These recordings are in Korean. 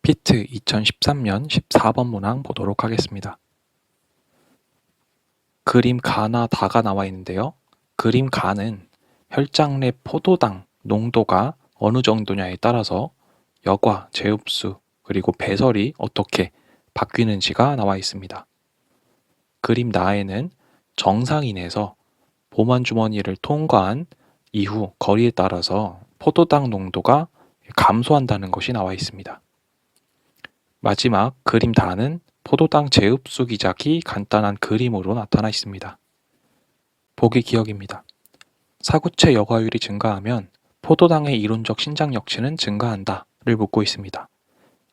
피트 2013년 14번 문항 보도록 하겠습니다. 그림 가나 다가 나와 있는데요. 그림 가는 혈장 내 포도당 농도가 어느 정도냐에 따라서 여과, 제흡수, 그리고 배설이 어떻게 바뀌는지가 나와 있습니다. 그림 나에는 정상인에서 보만 주머니를 통과한 이후 거리에 따라서 포도당 농도가 감소한다는 것이 나와 있습니다. 마지막 그림 다는 포도당 제흡수 기작이 간단한 그림으로 나타나 있습니다. 보기 기억입니다. 사구체 여과율이 증가하면 포도당의 이론적 신장 역치는 증가한다를 묻고 있습니다.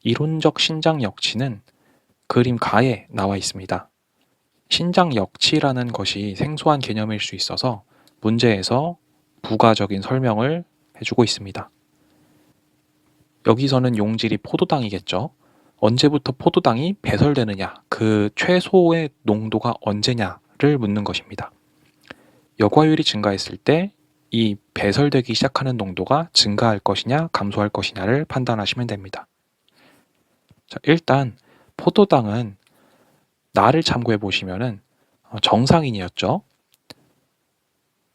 이론적 신장 역치는 그림 가에 나와 있습니다. 신장 역치라는 것이 생소한 개념일 수 있어서 문제에서 부가적인 설명을 해주고 있습니다. 여기서는 용질이 포도당이겠죠. 언제부터 포도당이 배설되느냐, 그 최소의 농도가 언제냐를 묻는 것입니다. 여과율이 증가했을 때 이 배설되기 시작하는 농도가 증가할 것이냐, 감소할 것이냐를 판단하시면 됩니다. 자, 일단 포도당은 나를 참고해 보시면은 정상인이었죠.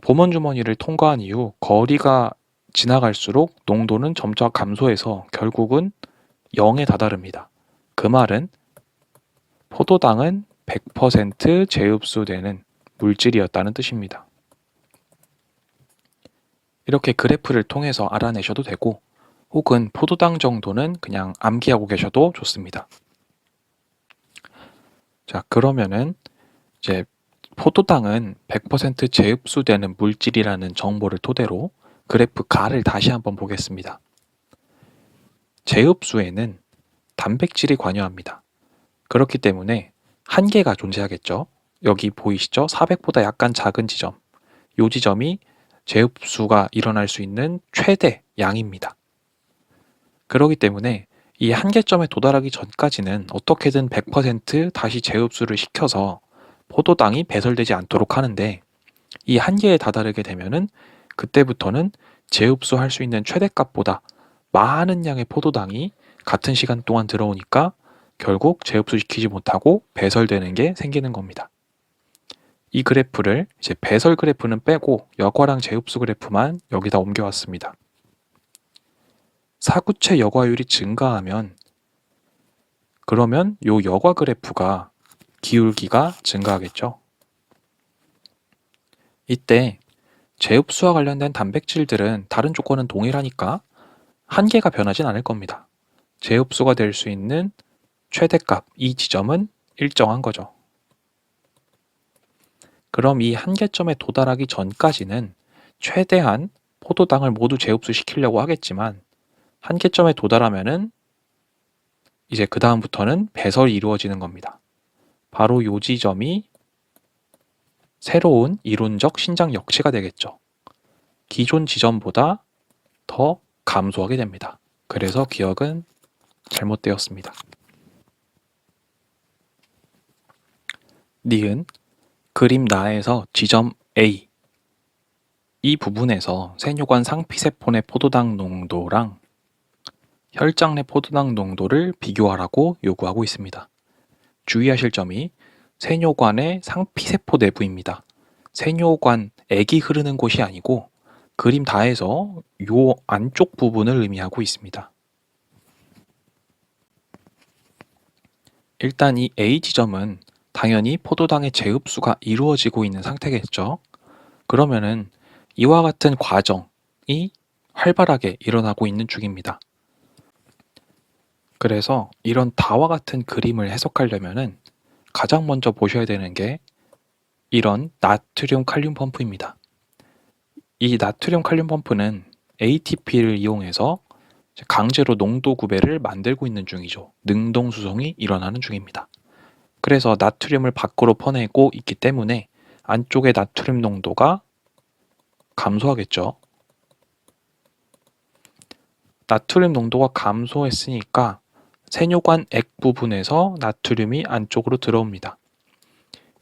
보먼 주머니를 통과한 이후 거리가 지나갈수록 농도는 점차 감소해서 결국은 0에 다다릅니다. 그 말은 포도당은 100% 재흡수되는 물질이었다는 뜻입니다. 이렇게 그래프를 통해서 알아내셔도 되고 혹은 포도당 정도는 그냥 암기하고 계셔도 좋습니다. 자, 그러면은 이제 포도당은 100% 재흡수되는 물질이라는 정보를 토대로 그래프 가를 다시 한번 보겠습니다. 재흡수에는 단백질이 관여합니다. 그렇기 때문에 한계가 존재하겠죠. 여기 보이시죠? 400보다 약간 작은 지점. 이 지점이 재흡수가 일어날 수 있는 최대 양입니다. 그렇기 때문에 이 한계점에 도달하기 전까지는 어떻게든 100% 다시 재흡수를 시켜서 포도당이 배설되지 않도록 하는데 이 한계에 다다르게 되면은 그때부터는 재흡수할 수 있는 최대값보다 많은 양의 포도당이 같은 시간 동안 들어오니까 결국 재흡수시키지 못하고 배설되는 게 생기는 겁니다. 이 그래프를 이제 배설 그래프는 빼고 여과랑 재흡수 그래프만 여기다 옮겨왔습니다. 사구체 여과율이 증가하면 그러면 요 여과 그래프가 기울기가 증가하겠죠. 이때 재흡수와 관련된 단백질들은 다른 조건은 동일하니까 한계가 변하진 않을 겁니다. 재흡수가 될 수 있는 최대값, 이 지점은 일정한 거죠. 그럼 이 한계점에 도달하기 전까지는 최대한 포도당을 모두 재흡수시키려고 하겠지만 한계점에 도달하면은 이제 그 다음부터는 배설이 이루어지는 겁니다. 바로 이 지점이 새로운 이론적 신장 역치가 되겠죠. 기존 지점보다 더 감소하게 됩니다. 그래서 기억은 잘못되었습니다. 니은 그림 나에서 지점 A 이 부분에서 세뇨관 상피세포 내 포도당 농도랑 혈장 내 포도당 농도를 비교하라고 요구하고 있습니다. 주의하실 점이 세뇨관의 상피세포 내부입니다. 세뇨관 액이 흐르는 곳이 아니고 그림 다에서 요 안쪽 부분을 의미하고 있습니다. 일단 이 A 지점은 당연히 포도당의 재흡수가 이루어지고 있는 상태겠죠. 그러면은 이와 같은 과정이 활발하게 일어나고 있는 중입니다. 그래서 이런 다와 같은 그림을 해석하려면은 가장 먼저 보셔야 되는 게 이런 나트륨 칼륨 펌프입니다. 이 나트륨 칼륨 펌프는 ATP를 이용해서 강제로 농도 구배를 만들고 있는 중이죠. 능동 수송이 일어나는 중입니다. 그래서 나트륨을 밖으로 퍼내고 있기 때문에 안쪽의 나트륨 농도가 감소하겠죠. 나트륨 농도가 감소했으니까 세뇨관 액 부분에서 나트륨이 안쪽으로 들어옵니다.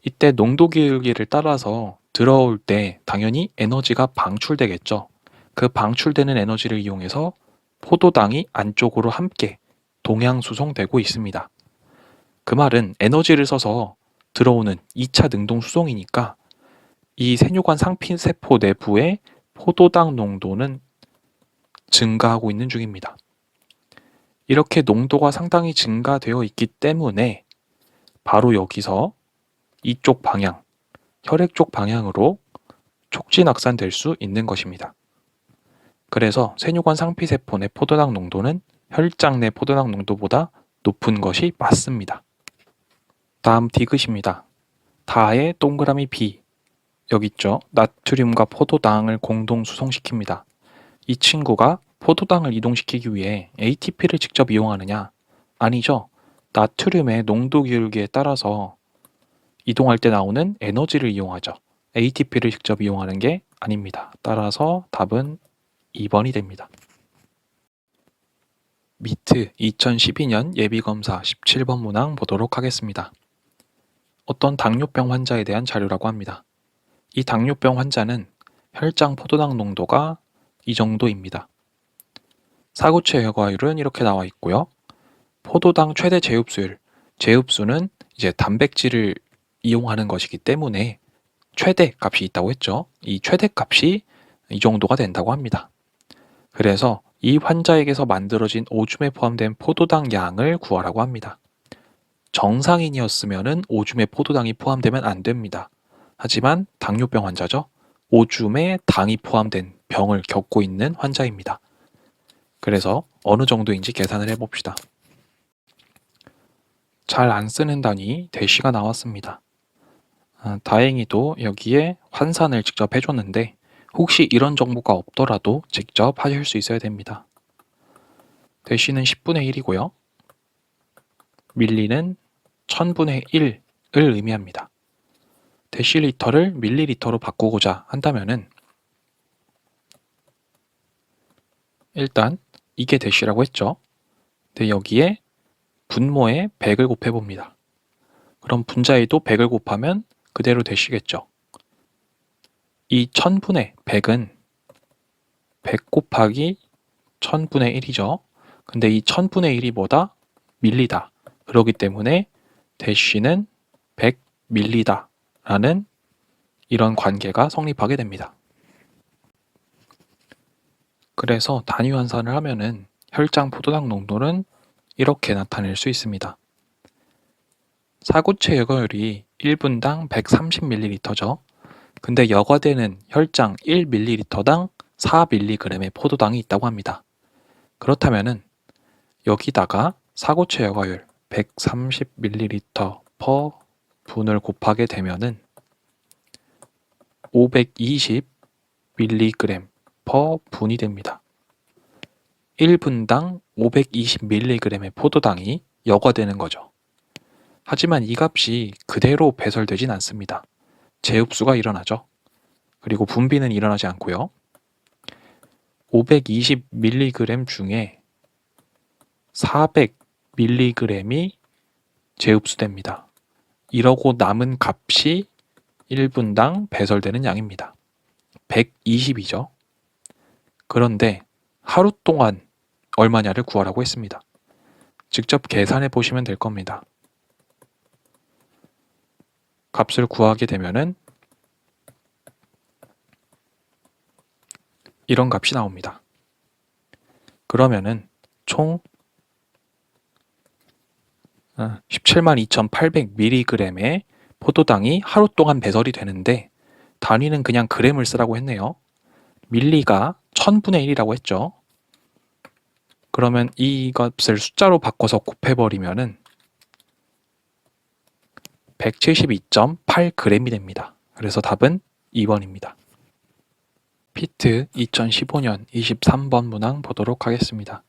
이때 농도 기울기를 따라서 들어올 때 당연히 에너지가 방출되겠죠. 그 방출되는 에너지를 이용해서 포도당이 안쪽으로 함께 동향 수송되고 있습니다. 그 말은 에너지를 써서 들어오는 2차 능동 수송이니까 이 세뇨관 상피세포 내부의 포도당 농도는 증가하고 있는 중입니다. 이렇게 농도가 상당히 증가되어 있기 때문에 바로 여기서 이쪽 방향, 혈액 쪽 방향으로 촉진확산될 수 있는 것입니다. 그래서 세뇨관 상피세포 내 포도당 농도는 혈장 내 포도당 농도보다 높은 것이 맞습니다. 다음 디귿입니다. 다의 동그라미 B, 여기 있죠. 나트륨과 포도당을 공동 수송시킵니다. 이 친구가 포도당을 이동시키기 위해 ATP를 직접 이용하느냐? 아니죠. 나트륨의 농도 기울기에 따라서 이동할 때 나오는 에너지를 이용하죠. ATP를 직접 이용하는 게 아닙니다. 따라서 답은 2번이 됩니다. 미트 2012년 예비검사 17번 문항 보도록 하겠습니다. 어떤 당뇨병 환자에 대한 자료라고 합니다. 이 당뇨병 환자는 혈장 포도당 농도가 이 정도입니다. 사구체 여과율은 이렇게 나와 있고요. 포도당 최대 제흡수율, 제흡수는 이제 단백질을 이용하는 것이기 때문에 최대 값이 있다고 했죠. 이 최대 값이 이 정도가 된다고 합니다. 그래서 이 환자에게서 만들어진 오줌에 포함된 포도당 양을 구하라고 합니다. 정상인이었으면 오줌에 포도당이 포함되면 안 됩니다. 하지만 당뇨병 환자죠. 오줌에 당이 포함된 병을 겪고 있는 환자입니다. 그래서 어느 정도인지 계산을 해봅시다. 잘 안 쓰는 단위 대시가 나왔습니다. 다행히도 여기에 환산을 직접 해줬는데 혹시 이런 정보가 없더라도 직접 하실 수 있어야 됩니다. 대시는 10분의 1이고요. 밀리는 1000분의 1을 의미합니다. 데시리터를 밀리리터로 바꾸고자 한다면은 일단 이게 대시라고 했죠. 근데 여기에 분모에 100을 곱해봅니다. 그럼 분자에도 100을 곱하면 그대로 대시겠죠. 이 1000분의 100은 100 곱하기 1000분의 1이죠. 근데 이 1000분의 1이 뭐다? 밀리다. 그렇기 때문에 대시는 100밀리다 라는 이런 관계가 성립하게 됩니다. 그래서 단위 환산을 하면은 혈장 포도당 농도는 이렇게 나타낼 수 있습니다. 사구체 여과율이 1분당 130ml죠. 근데 여과되는 혈장 1ml당 4mg의 포도당이 있다고 합니다. 그렇다면은 여기다가 사구체 여과율 130ml per 분을 곱하게 되면은 520mg per 분이 됩니다. 1분당 520mg의 포도당이 여과되는 거죠. 하지만 이 값이 그대로 배설되진 않습니다. 재흡수가 일어나죠. 그리고 분비는 일어나지 않고요. 520mg 중에 400mg이 재흡수됩니다. 이러고 남은 값이 1분당 배설되는 양입니다. 120이죠. 그런데 하루 동안 얼마냐를 구하라고 했습니다. 직접 계산해 보시면 될 겁니다. 값을 구하게 되면은 이런 값이 나옵니다. 그러면은 총 172,800mg의 포도당이 하루 동안 배설이 되는데 단위는 그냥 그램을 쓰라고 했네요. 밀리가 1000분의 1이라고 했죠. 그러면 이 값을 숫자로 바꿔서 곱해버리면은 172.8g이 됩니다. 그래서 답은 2번입니다. 피트 2015년 23번 문항 보도록 하겠습니다.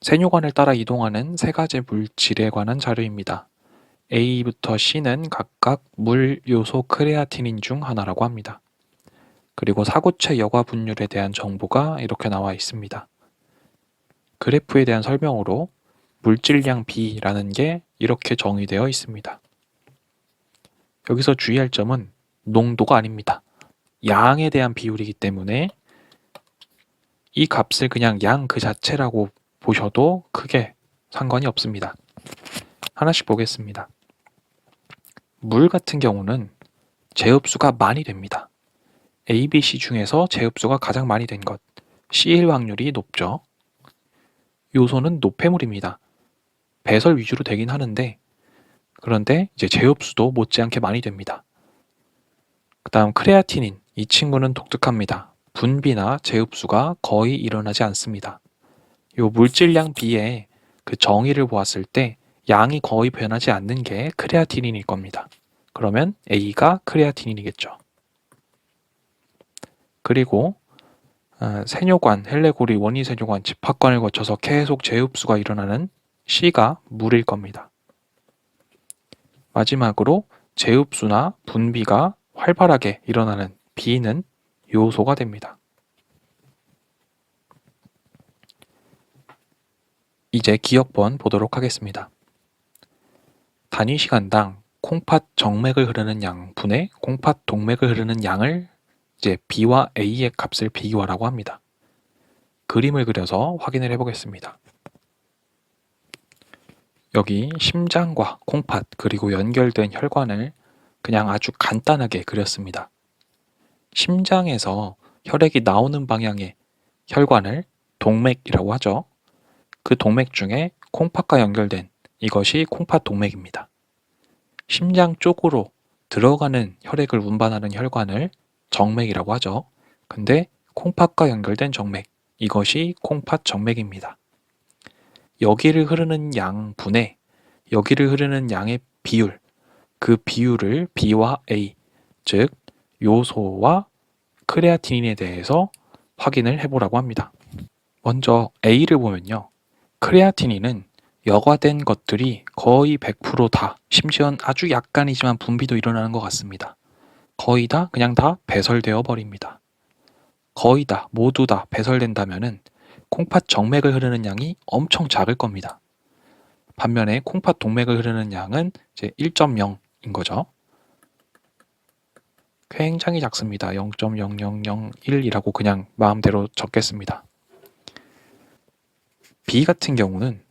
세뇨관을 따라 이동하는 세 가지 물질에 관한 자료입니다. A부터 C는 각각 물 요소 크레아틴인 중 하나라고 합니다. 그리고 사구체 여과 분율에 대한 정보가 이렇게 나와 있습니다. 그래프에 대한 설명으로 물질량 B라는 게 이렇게 정의되어 있습니다. 여기서 주의할 점은 농도가 아닙니다. 양에 대한 비율이기 때문에 이 값을 그냥 양 그 자체라고 보셔도 크게 상관이 없습니다. 하나씩 보겠습니다. 물 같은 경우는 재흡수가 많이 됩니다. A, B, C 중에서 재흡수가 가장 많이 된 것, C일 확률이 높죠. 요소는 노폐물입니다. 배설 위주로 되긴 하는데, 그런데 이제 재흡수도 못지않게 많이 됩니다. 그 다음 크레아티닌, 이 친구는 독특합니다. 분비나 재흡수가 거의 일어나지 않습니다. 요 물질량 B의 그 정의를 보았을 때 양이 거의 변하지 않는 게 크레아티닌일 겁니다. 그러면 A가 크레아티닌이겠죠. 그리고 세뇨관, 헬레고리, 원위세뇨관, 집합관을 거쳐서 계속 재흡수가 일어나는 C가 물일 겁니다. 마지막으로 재흡수나 분비가 활발하게 일어나는 B는 요소가 됩니다. 이제 기억번 보도록 하겠습니다. 단위 시간당 콩팥 정맥을 흐르는 양 분의 콩팥 동맥을 흐르는 양을 이제 B와 A의 값을 비교하라고 합니다. 그림을 그려서 확인을 해보겠습니다. 여기 심장과 콩팥 그리고 연결된 혈관을 그냥 아주 간단하게 그렸습니다. 심장에서 혈액이 나오는 방향의 혈관을 동맥이라고 하죠. 그 동맥 중에 콩팥과 연결된 이것이 콩팥 동맥입니다. 심장 쪽으로 들어가는 혈액을 운반하는 혈관을 정맥이라고 하죠. 근데 콩팥과 연결된 정맥, 이것이 콩팥 정맥입니다. 여기를 흐르는 양 분의 여기를 흐르는 양의 비율, 그 비율을 B와 A, 즉 요소와 크레아티닌에 대해서 확인을 해보라고 합니다. 먼저 A를 보면요. 크레아티닌은 여과된 것들이 거의 100% 심지어는 아주 약간이지만 분비도 일어나는 것 같습니다. 거의 다 그냥 다 배설되어 버립니다. 거의 다 모두 다 배설된다면은 콩팥 정맥을 흐르는 양이 엄청 작을 겁니다. 반면에 콩팥 동맥을 흐르는 양은 이제 1.0인 거죠. 굉장히 작습니다. 0.0001이라고 그냥 마음대로 적겠습니다. B 같은 경우는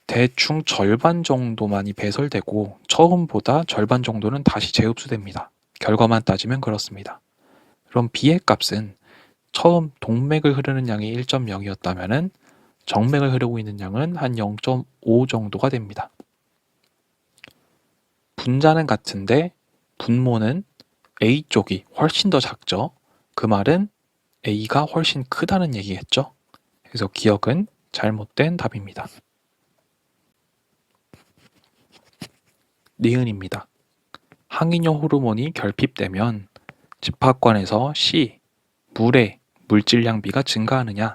대충 절반 정도만이 배설되고 처음보다 절반 정도는 다시 재흡수됩니다. 결과만 따지면 그렇습니다. 그럼 B의 값은 처음 동맥을 흐르는 양이 1.0이었다면 정맥을 흐르고 있는 양은 한 0.5 정도가 됩니다. 분자는 같은데 분모는 A 쪽이 훨씬 더 작죠. 그 말은 A가 훨씬 크다는 얘기겠죠. 그래서 기억은 잘못된 답입니다. 니은입니다. 항이뇨 호르몬이 결핍되면 집합관에서 C, 물의 물질량 B가 증가하느냐?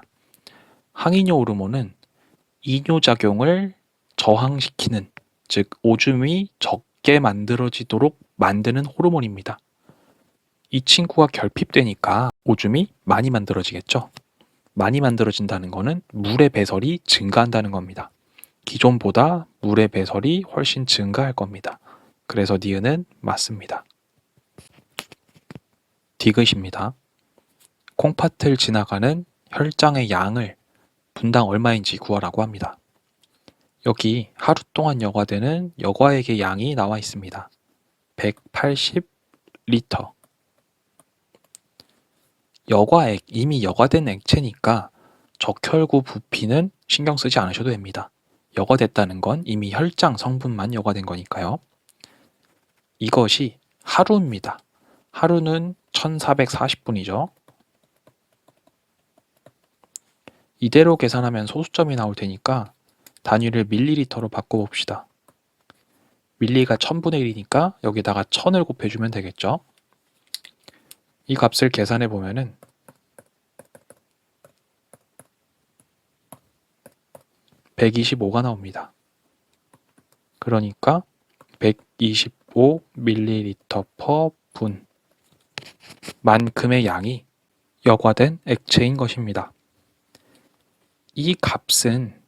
항이뇨 호르몬은 이뇨작용을 저항시키는, 즉 오줌이 적게 만들어지도록 만드는 호르몬입니다. 이 친구가 결핍되니까 오줌이 많이 만들어지겠죠. 많이 만들어진다는 것은 물의 배설이 증가한다는 겁니다. 기존보다 물의 배설이 훨씬 증가할 겁니다. 그래서 니은은 맞습니다. 디귿입니다. 콩팥을 지나가는 혈장의 양을 분당 얼마인지 구하라고 합니다. 여기 하루 동안 여과되는 여과액의 양이 나와 있습니다. 180리터. 여과액, 이미 여과된 액체니까 적혈구 부피는 신경 쓰지 않으셔도 됩니다. 여과됐다는 건 이미 혈장 성분만 여과된 거니까요. 이것이 하루입니다. 하루는 1440분이죠. 이대로 계산하면 소수점이 나올 테니까 단위를 밀리리터로 바꿔봅시다. 밀리가 1000분의 1이니까 여기다가 1000을 곱해주면 되겠죠. 이 값을 계산해 보면은 125가 나옵니다. 그러니까 125ml per 분 만큼의 양이 여과된 액체인 것입니다. 이 값은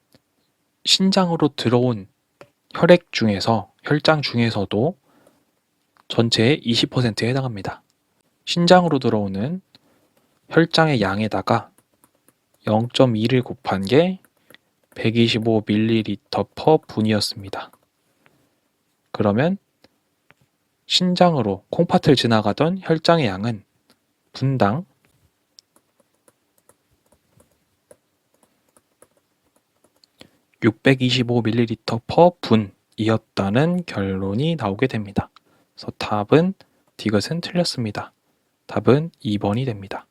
신장으로 들어온 혈액 중에서, 혈장 중에서도 전체의 20%에 해당합니다. 신장으로 들어오는 혈장의 양에다가 0.2를 곱한 게 125ml per 분이었습니다. 그러면 신장으로 콩팥을 지나가던 혈장의 양은 분당 625ml per 분이었다는 결론이 나오게 됩니다. 그래서 답은 디귿은 틀렸습니다. 답은 2번이 됩니다.